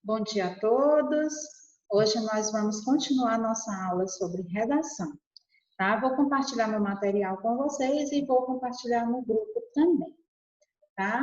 Bom dia a todos. Hoje nós vamos continuar nossa aula sobre redação, tá? Vou compartilhar meu material com vocês e vou compartilhar no grupo também, tá?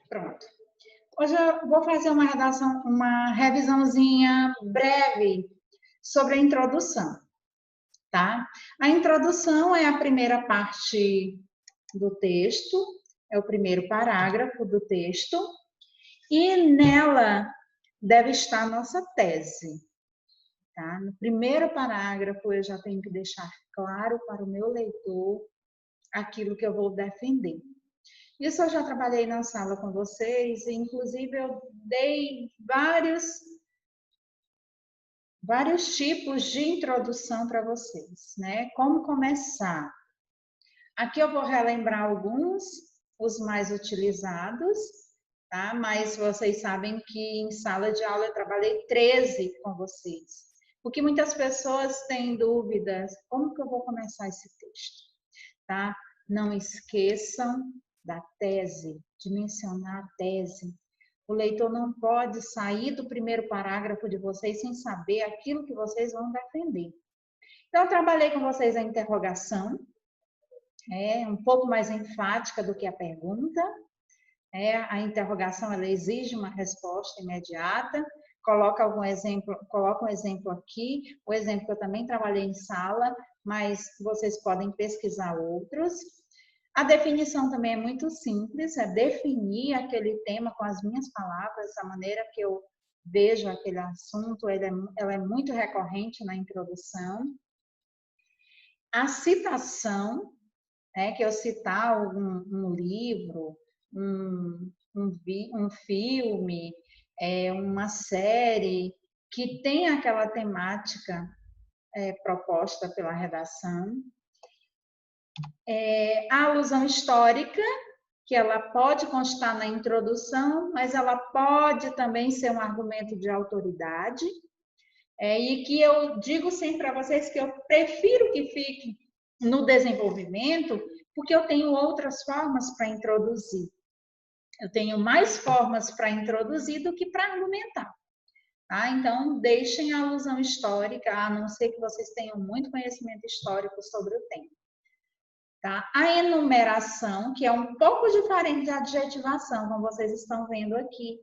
Pronto. Hoje eu vou fazer uma redação, uma revisãozinha breve sobre a introdução, tá? A introdução é a primeira parte do texto, é o primeiro parágrafo do texto, e nela deve estar a nossa tese, tá? No primeiro parágrafo eu já tenho que deixar claro para o meu leitor aquilo que eu vou defender. Isso eu já trabalhei na sala com vocês, e inclusive eu dei vários tipos de introdução para vocês, né? Como começar? Aqui eu vou relembrar alguns, os mais utilizados, tá? Mas vocês sabem que em sala de aula eu trabalhei 13 com vocês. Porque muitas pessoas têm dúvidas, como que eu vou começar esse texto, tá? Não esqueçam da tese, de mencionar a tese. O leitor não pode sair do primeiro parágrafo de vocês sem saber aquilo que vocês vão defender. Então, eu trabalhei com vocês a interrogação, um pouco mais enfática do que a pergunta. A interrogação ela exige uma resposta imediata. Coloca um exemplo aqui, o exemplo que eu também trabalhei em sala, mas vocês podem pesquisar outros. A definição também é muito simples, é definir aquele tema com as minhas palavras, a maneira que eu vejo aquele assunto, ela é muito recorrente na introdução. A citação, que eu citar um livro, um filme, uma série que tem aquela temática proposta pela redação. A alusão histórica, que ela pode constar na introdução, mas ela pode também ser um argumento de autoridade, e que eu digo sempre para vocês que eu prefiro que fique no desenvolvimento, porque eu tenho outras formas para introduzir. Eu tenho mais formas para introduzir do que para argumentar. Tá? Então, deixem a alusão histórica, a não ser que vocês tenham muito conhecimento histórico sobre o tema. Tá? A enumeração, que é um pouco diferente da adjetivação, como vocês estão vendo aqui.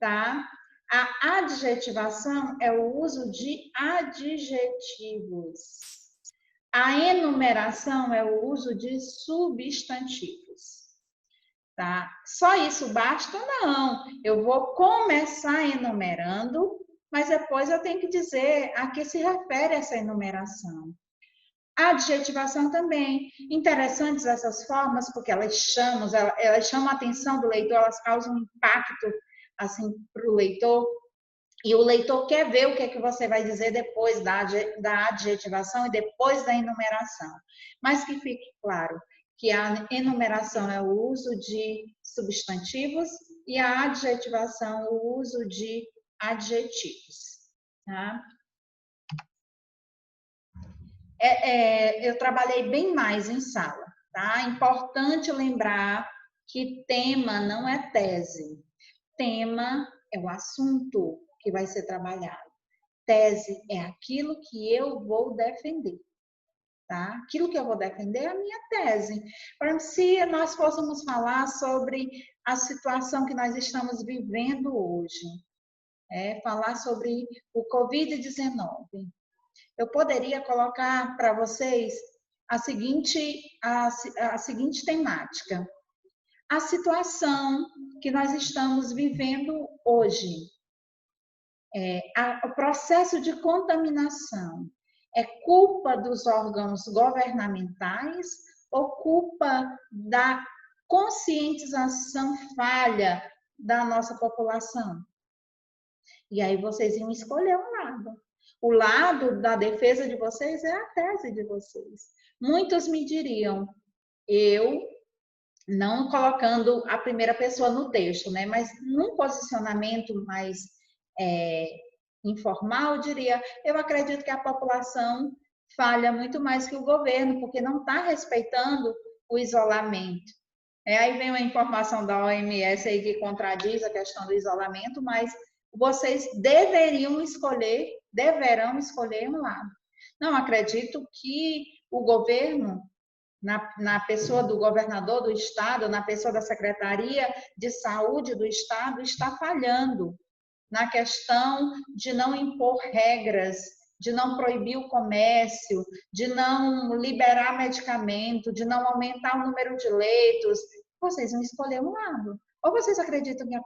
Tá? A adjetivação é o uso de adjetivos. A enumeração é o uso de substantivos. Tá? Só isso basta? Não. Eu vou começar enumerando, mas depois eu tenho que dizer a que se refere essa enumeração. A adjetivação também. Interessantes essas formas, porque elas chamam a atenção do leitor, elas causam um impacto assim, para o leitor. E o leitor quer ver o que é que você vai dizer depois da adjetivação e depois da enumeração. Mas que fique claro que a enumeração é o uso de substantivos e a adjetivação o uso de adjetivos. Tá? Eu trabalhei bem mais em sala. Tá? Importante lembrar que tema não é tese. Tema é o assunto que vai ser trabalhado. Tese é aquilo que eu vou defender. Tá? Aquilo que eu vou defender é a minha tese. Por exemplo, se nós fôssemos falar sobre a situação que nós estamos vivendo hoje, falar sobre o Covid-19, eu poderia colocar para vocês a seguinte temática. A situação que nós estamos vivendo hoje, o processo de contaminação, é culpa dos órgãos governamentais ou culpa da conscientização falha da nossa população? E aí vocês iam escolher um lado. O lado da defesa de vocês é a tese de vocês. Muitos me diriam, eu não colocando a primeira pessoa no texto, né? Mas num posicionamento mais informal, eu diria, eu acredito que a população falha muito mais que o governo, porque não está respeitando o isolamento. Aí vem uma informação da OMS aí que contradiz a questão do isolamento, mas vocês deverão escolher um lado. Não acredito que o governo, na pessoa do governador do estado, na pessoa da Secretaria de Saúde do estado, está falhando na questão de não impor regras, de não proibir o comércio, de não liberar medicamento, de não aumentar o número de leitos. Vocês vão escolher um lado. Ou vocês acreditam que a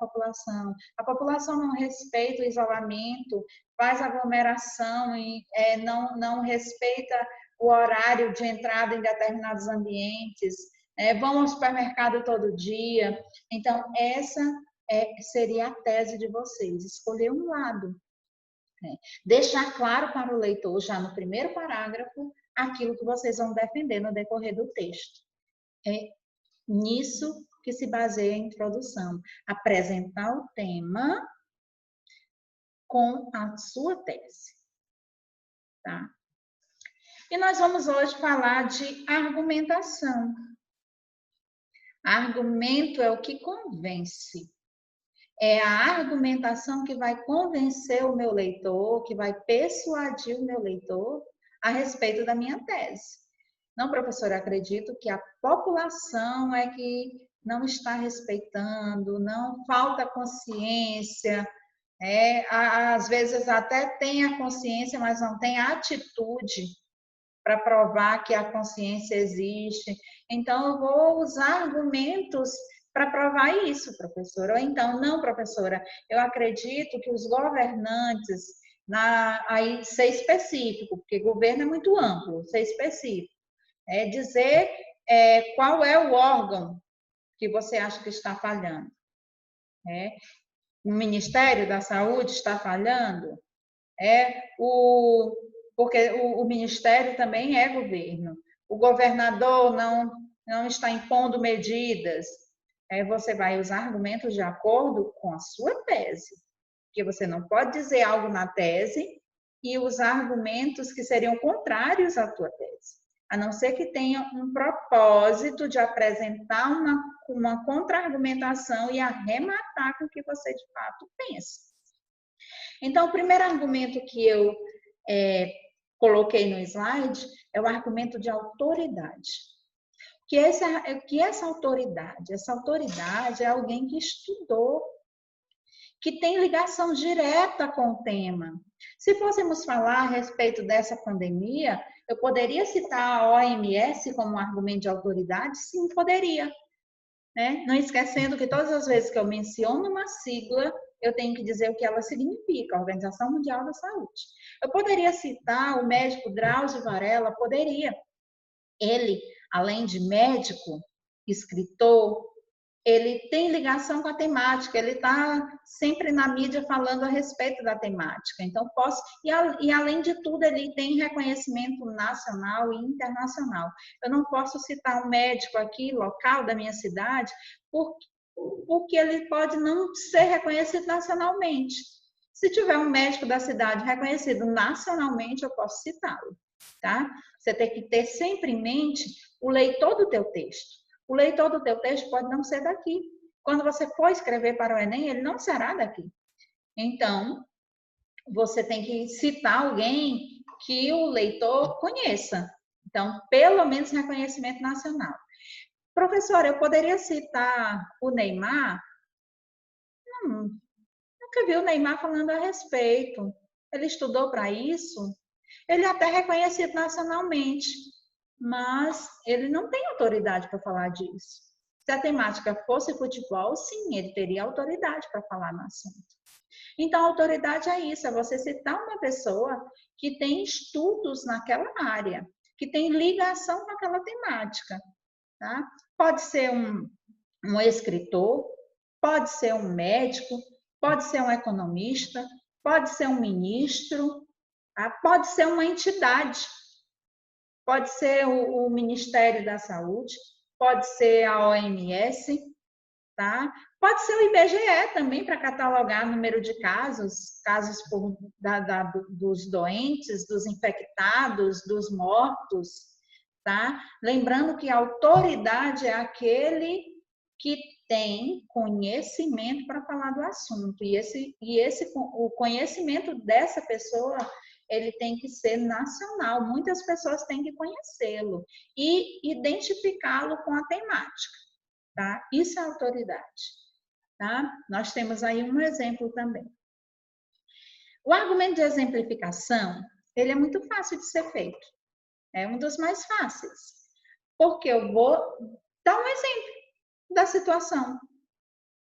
população não respeita o isolamento, faz aglomeração e não respeita o horário de entrada em determinados ambientes, vão ao supermercado todo dia. Então, essa seria a tese de vocês, escolher um lado. Deixar claro para o leitor, já no primeiro parágrafo, aquilo que vocês vão defender no decorrer do texto. É nisso que se baseia a introdução. Apresentar o tema com a sua tese. Tá? E nós vamos hoje falar de argumentação. Argumento é o que convence. É a argumentação que vai convencer o meu leitor, que vai persuadir o meu leitor a respeito da minha tese. Não, professora, acredito que a população é que não está respeitando, não falta consciência, às vezes até tem a consciência, mas não tem a atitude para provar que a consciência existe. Então, eu vou usar argumentos para provar isso, professora. Ou então, não, professora, eu acredito que os governantes, aí ser específico, porque governo é muito amplo, ser específico. Dizer qual é o órgão que você acha que está falhando. O Ministério da Saúde está falhando? Porque o Ministério também é governo. O governador não está impondo medidas. Você vai usar argumentos de acordo com a sua tese. Porque você não pode dizer algo na tese e usar argumentos que seriam contrários à tua tese. A não ser que tenha um propósito de apresentar uma contra-argumentação e arrematar com o que você de fato pensa. Então, o primeiro argumento que eu coloquei no slide é o argumento de autoridade. Que essa autoridade? Essa autoridade é alguém que estudou, que tem ligação direta com o tema. Se fôssemos falar a respeito dessa pandemia, eu poderia citar a OMS como um argumento de autoridade? Sim, poderia. Não esquecendo que todas as vezes que eu menciono uma sigla, eu tenho que dizer o que ela significa, a Organização Mundial da Saúde. Eu poderia citar o médico Drauzio Varela? Poderia. Ele, além de médico, escritor, ele tem ligação com a temática, ele está sempre na mídia falando a respeito da temática. Então, e além de tudo, ele tem reconhecimento nacional e internacional. Eu não posso citar um médico aqui, local da minha cidade, porque ele pode não ser reconhecido nacionalmente. Se tiver um médico da cidade reconhecido nacionalmente, eu posso citá-lo, tá? Você tem que ter sempre em mente o leitor do teu texto. O leitor do teu texto pode não ser daqui. Quando você for escrever para o Enem, ele não será daqui. Então, você tem que citar alguém que o leitor conheça. Então, pelo menos reconhecimento nacional. Professora, eu poderia citar o Neymar? Nunca vi o Neymar falando a respeito. Ele estudou para isso? Ele é até reconhecido nacionalmente, mas ele não tem autoridade para falar disso. Se a temática fosse futebol, sim, ele teria autoridade para falar no assunto. Então, a autoridade é isso, é você citar uma pessoa que tem estudos naquela área, que tem ligação com aquela temática. Tá? Pode ser um escritor, pode ser um médico, pode ser um economista, pode ser um ministro, tá? Pode ser uma entidade, pode ser o Ministério da Saúde, pode ser a OMS, tá? Pode ser o IBGE também para catalogar o número de casos dos doentes, dos infectados, dos mortos, tá? Lembrando que a autoridade é aquele que tem conhecimento para falar do assunto, o conhecimento dessa pessoa, ele tem que ser nacional, muitas pessoas têm que conhecê-lo e identificá-lo com a temática, tá? Isso é autoridade, tá? Nós temos aí um exemplo também. O argumento de exemplificação, ele é muito fácil de ser feito, é um dos mais fáceis, porque eu vou dar um exemplo da situação,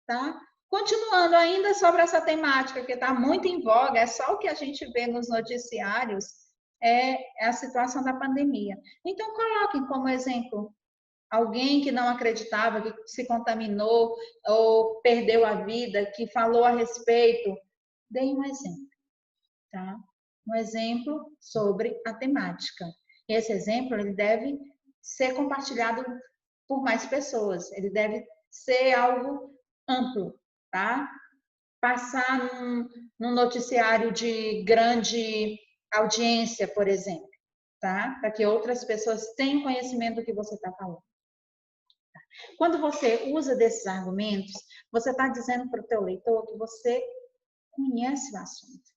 tá? Continuando ainda sobre essa temática que está muito em voga, é só o que a gente vê nos noticiários, é a situação da pandemia. Então, coloquem como exemplo alguém que não acreditava, que se contaminou ou perdeu a vida, que falou a respeito. Deem um exemplo, tá? Um exemplo sobre a temática. Esse exemplo, ele deve ser compartilhado por mais pessoas, ele deve ser algo amplo, tá? Passar num noticiário de grande audiência, por exemplo, tá? Para que outras pessoas tenham conhecimento do que você está falando. Quando você usa desses argumentos, você está dizendo para o teu leitor que você conhece o assunto.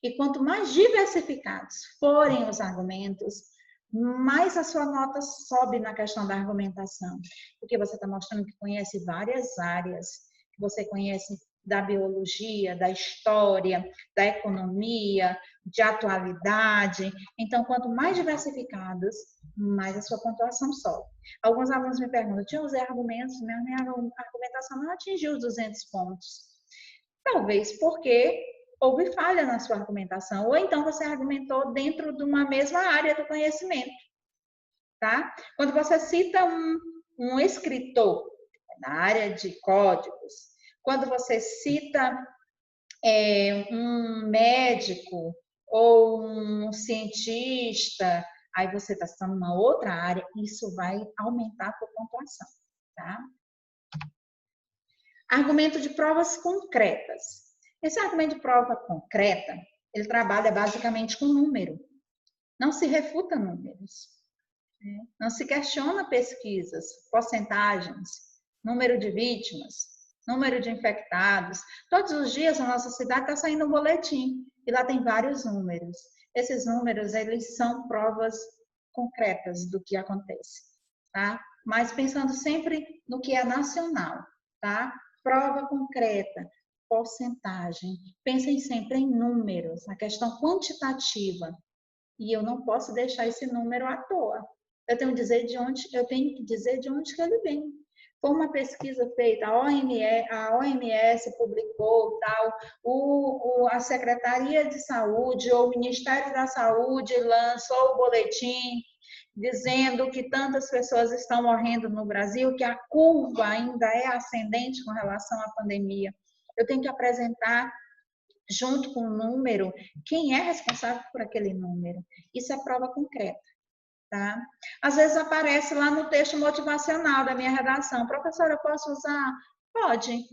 E quanto mais diversificados forem os argumentos, mais a sua nota sobe na questão da argumentação. Porque você está mostrando que conhece várias áreas, que você conhece da biologia, da história, da economia, de atualidade. Então, quanto mais diversificados, mais a sua pontuação sobe. Alguns alunos me perguntam, eu usei argumentos, minha argumentação não atingiu os 200 pontos. Talvez porque houve falha na sua argumentação, ou então você argumentou dentro de uma mesma área do conhecimento, tá? Quando você cita um escritor na área de códigos, quando você cita um médico ou um cientista, aí você está citando uma outra área, isso vai aumentar a sua pontuação, tá? Argumento de provas concretas. Esse argumento de prova concreta, ele trabalha basicamente com número. Não se refuta números. Não se questiona pesquisas, porcentagens, número de vítimas, número de infectados. Todos os dias na nossa cidade está saindo um boletim e lá tem vários números. Esses números, eles são provas concretas do que acontece, tá? Mas pensando sempre no que é nacional, tá? Prova concreta, porcentagem. Pensem sempre em números, na questão quantitativa. E eu não posso deixar esse número à toa. Eu tenho que dizer de onde que ele vem. Foi uma pesquisa feita, a OMS publicou tal, a Secretaria de Saúde ou o Ministério da Saúde lançou o boletim dizendo que tantas pessoas estão morrendo no Brasil, que a curva ainda é ascendente com relação à pandemia. Eu tenho que apresentar, junto com o número, quem é responsável por aquele número. Isso é prova concreta, tá? Às vezes aparece lá no texto motivacional da minha redação, professora, eu posso usar? Pode.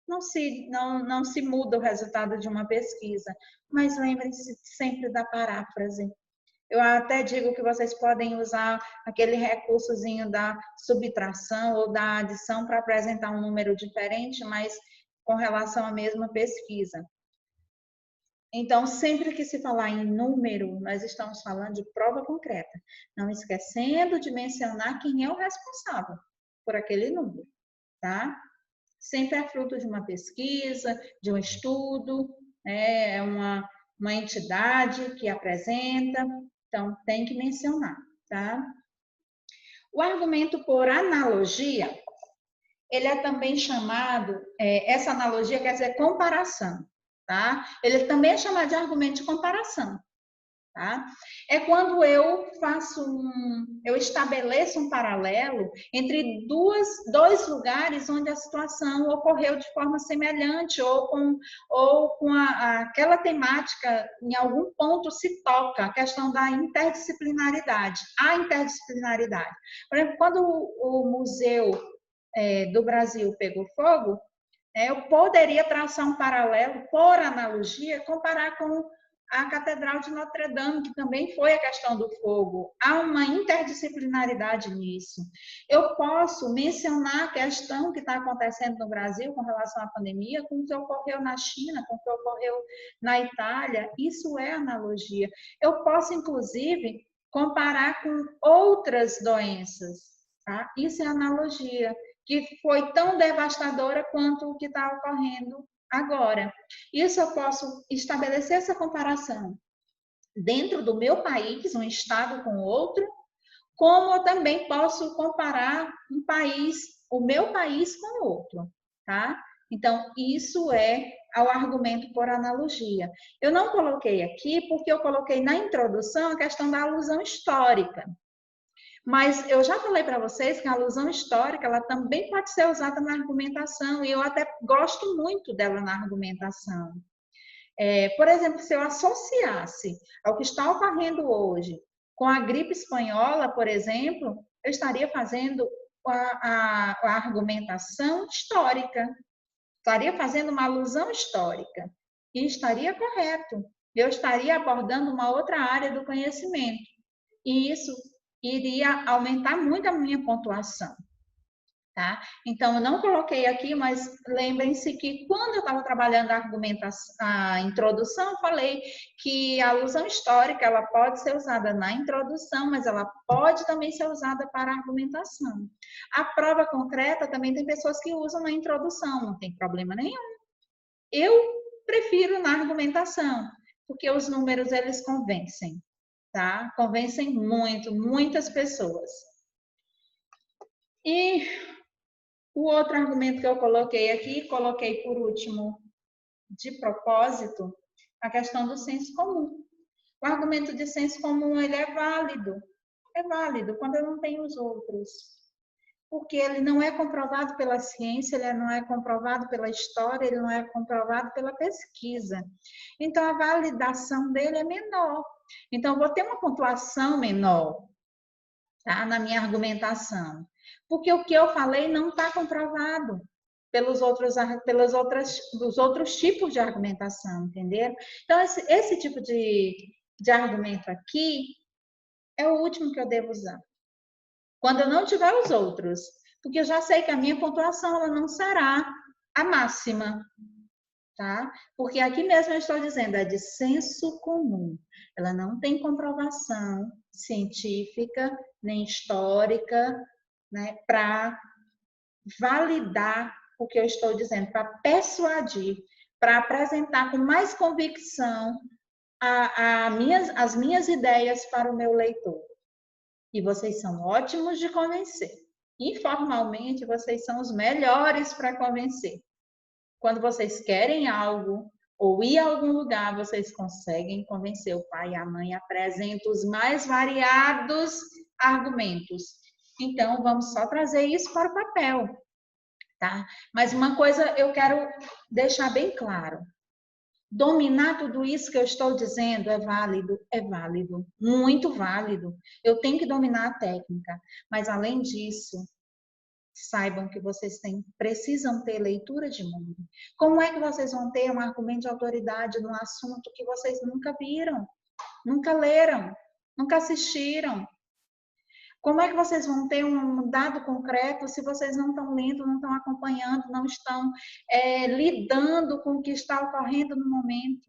Não se muda o resultado de uma pesquisa, mas lembrem-se sempre da paráfrase. Eu até digo que vocês podem usar aquele recursozinho da subtração ou da adição para apresentar um número diferente, mas com relação à mesma pesquisa. Então, sempre que se falar em número, nós estamos falando de prova concreta, não esquecendo de mencionar quem é o responsável por aquele número, tá? Sempre é fruto de uma pesquisa, de um estudo, é uma entidade que apresenta, então tem que mencionar, tá? O argumento por analogia, ele é também chamado, essa analogia quer dizer comparação, tá? Ele também é chamado de argumento de comparação. tá? É quando eu eu estabeleço um paralelo entre dois lugares onde a situação ocorreu de forma semelhante ou com aquela temática, em algum ponto se toca a questão da interdisciplinaridade, a interdisciplinaridade. Por exemplo, quando o Museu do Brasil pegou fogo, eu poderia traçar um paralelo, por analogia, comparar com a Catedral de Notre Dame, que também foi a questão do fogo. Há uma interdisciplinaridade nisso. Eu posso mencionar a questão que está acontecendo no Brasil com relação à pandemia, com o que ocorreu na China, com o que ocorreu na Itália. Isso é analogia. Eu posso, inclusive, comparar com outras doenças. Tá? Isso é analogia, que foi tão devastadora quanto o que está ocorrendo agora. Isso eu posso estabelecer essa comparação dentro do meu país, um estado com outro, como eu também posso comparar um país, o meu país com outro, tá? Então, isso é o argumento por analogia. Eu não coloquei aqui porque eu coloquei na introdução a questão da alusão histórica. Mas eu já falei para vocês que a alusão histórica ela também pode ser usada na argumentação, e eu até gosto muito dela na argumentação. Por exemplo, se eu associasse ao que está ocorrendo hoje com a gripe espanhola, por exemplo, eu estaria fazendo a argumentação histórica, estaria fazendo uma alusão histórica, e estaria correto. Eu estaria abordando uma outra área do conhecimento. E isso iria aumentar muito a minha pontuação, tá? Então, eu não coloquei aqui, mas lembrem-se que quando eu estava trabalhando a introdução, eu falei que a alusão histórica, ela pode ser usada na introdução, mas ela pode também ser usada para a argumentação. A prova concreta também tem pessoas que usam na introdução, não tem problema nenhum. Eu prefiro na argumentação, porque os números, eles convencem. Tá? Convencem muito, muitas pessoas. E o outro argumento que eu coloquei aqui, coloquei por último de propósito, a questão do senso comum. O argumento de senso comum, ele é válido quando eu não tenho os outros. Porque ele não é comprovado pela ciência, ele não é comprovado pela história, ele não é comprovado pela pesquisa. Então, a validação dele é menor. Então, eu vou ter uma pontuação menor, tá? Na minha argumentação. Porque o que eu falei não está comprovado dos outros tipos de argumentação, entendeu? Então, esse tipo de argumento aqui é o último que eu devo usar. Quando eu não tiver os outros. Porque eu já sei que a minha pontuação ela não será a máxima. Tá? Porque aqui mesmo eu estou dizendo, é de senso comum. Ela não tem comprovação científica nem histórica, né, para validar o que eu estou dizendo, para persuadir, para apresentar com mais convicção as minhas ideias para o meu leitor. E vocês são ótimos de convencer. Informalmente, vocês são os melhores para convencer. Quando vocês querem algo ou ir a algum lugar, vocês conseguem convencer o pai e a mãe, apresenta os mais variados argumentos. Então, vamos só trazer isso para o papel, tá? Mas uma coisa eu quero deixar bem claro. Dominar tudo isso que eu estou dizendo é válido, muito válido. Eu tenho que dominar a técnica, mas além disso, saibam que vocês precisam ter leitura de mundo. Como é que vocês vão ter um argumento de autoridade num assunto que vocês nunca viram, nunca leram, nunca assistiram? Como é que vocês vão ter um dado concreto se vocês não estão lendo, não estão acompanhando, não estão lidando com o que está ocorrendo no momento?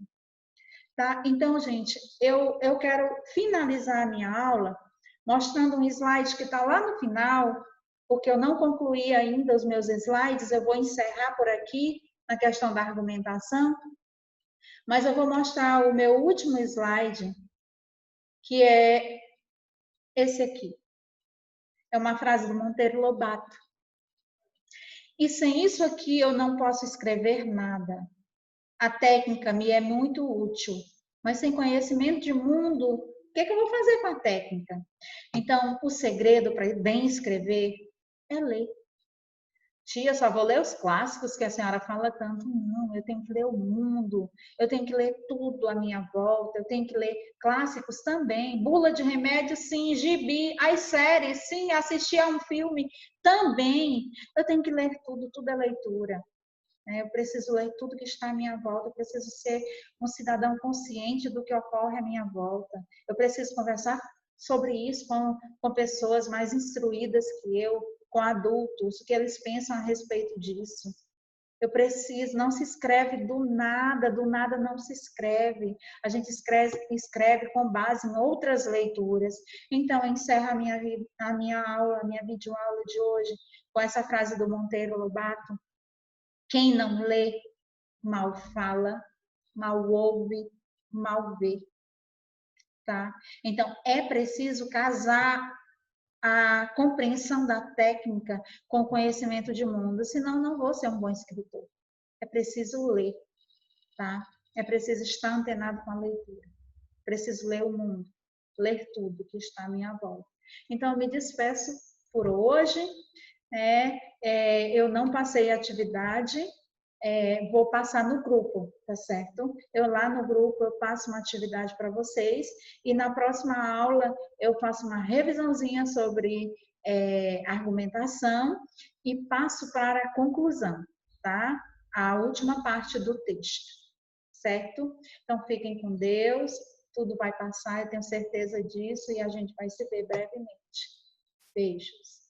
Tá? Então, gente, eu quero finalizar a minha aula mostrando um slide que está lá no final, porque eu não concluí ainda os meus slides, eu vou encerrar por aqui na questão da argumentação, mas eu vou mostrar o meu último slide, que é esse aqui. É uma frase do Monteiro Lobato. E sem isso aqui eu não posso escrever nada. A técnica me é muito útil, Mas sem conhecimento de mundo, o que é que eu vou fazer com a técnica? Então, o segredo para bem escrever é ler. Tia, só vou ler os clássicos que a senhora fala tanto. Não, eu tenho que ler o mundo, eu tenho que ler tudo à minha volta, eu tenho que ler clássicos também. Bula de remédio, sim. Gibi, as séries, sim. Assistir a um filme também. Eu tenho que ler tudo, tudo é leitura. Eu preciso ler tudo que está à minha volta, eu preciso ser um cidadão consciente do que ocorre à minha volta. Eu preciso conversar sobre isso com pessoas mais instruídas que eu, com adultos, o que eles pensam a respeito disso. Eu preciso, não se escreve do nada não se escreve. A gente escreve com base em outras leituras. Então, eu encerro a minha aula, a minha videoaula de hoje, com essa frase do Monteiro Lobato: quem não lê, mal fala, mal ouve, mal vê, tá? Então, é preciso casar a compreensão da técnica com o conhecimento de mundo, senão não vou ser um bom escritor. É preciso ler, tá? É preciso estar antenado com a leitura. Preciso ler o mundo, ler tudo que está à minha volta. Então, eu me despeço por hoje. Eu não passei a atividade, vou passar no grupo, tá certo? Eu lá no grupo eu passo uma atividade para vocês e na próxima aula eu faço uma revisãozinha sobre argumentação e passo para a conclusão, tá? A última parte do texto, certo? Então fiquem com Deus, tudo vai passar, eu tenho certeza disso e a gente vai se ver brevemente. Beijos.